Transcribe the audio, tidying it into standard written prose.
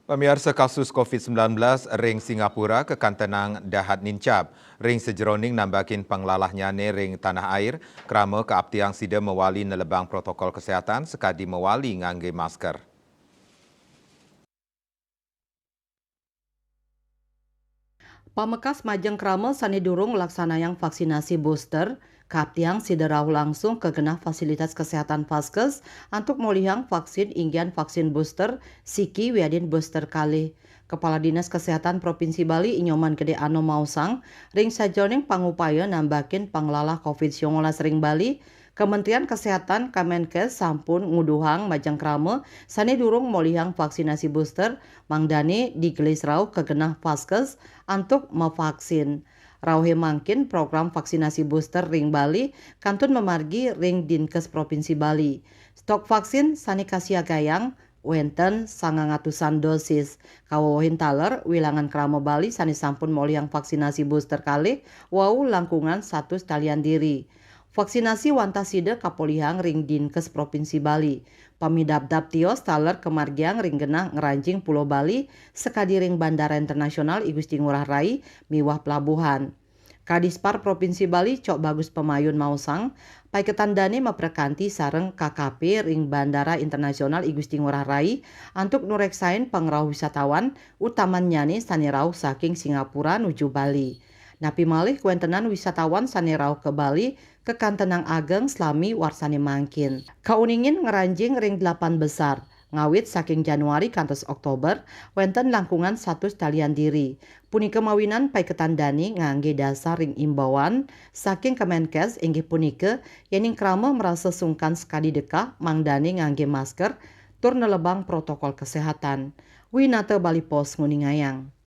Pemirsa kasus COVID-19 ring Singapura kekan tenang dahat nincap. Ring sejeroning nambakin penglalahnya ring tanah air kerama keabtiang sida mewali nelebang protokol kesihatan sekadi mewali ngangge masker. Pamekas Majeng Kramel sani durung laksanayang vaksinasi booster, kaptiang siderau langsung ke genah fasilitas kesehatan Vaskes untuk molihang vaksin inggian vaksin booster Siki Wiadin booster kali. Kepala Dinas Kesehatan Provinsi Bali Inyoman Gede Ano Mausang, ring sajoning pangupaya nambakin panglalah COVID-19 ring Bali, Kementerian Kesehatan Kemenkes sampun nguduhang Majeng Krame sani durung molihang vaksinasi booster mangdani digelis rau ke genah Vaskes untuk mevaksin. Rauhe mangkin program vaksinasi booster ring Bali kantun memargi ring Dinkes Provinsi Bali. Stok vaksin sani kasiagayang wenten 900-an dosis. Kawohin taler wilangan Kramo Bali sani sampun molihang vaksinasi booster kali wau langkungan 1 talian diri. Vaksinasi wantasida kapolihang ring Dinkes Provinsi Bali. Pamidabdab tios taler kemargiang ring genah ngeranjing Pulau Bali sekadi ring Bandara Internasional I Gusti Ngurah Rai miwah pelabuhan. Kadispar Provinsi Bali Cok Bagus Pemayun Mausang, paiketandani meprekanti sareng KKP ring Bandara Internasional I Gusti Ngurah Rai untuk nureksain pengrau wisatawan utamanya nih sanirau saking Singapura nuju Bali. Napi malih kuentenan wisatawan sanirau ke Bali ke Kantenang Ageng selami warsani mangkin. Kauningin ngeranjing ring 8 besar. Ngawit saking Januari kantos Oktober, wenten langkungan 1 talian diri. Punika mawinan paiketandani ngangge dasar ring imbauan saking Kemenkes inggih punika yening krama merasa sungkan sekali dekah mangdani ngangge masker tur nelebang protokol kesehatan. Winata Bali Pos nguningayang.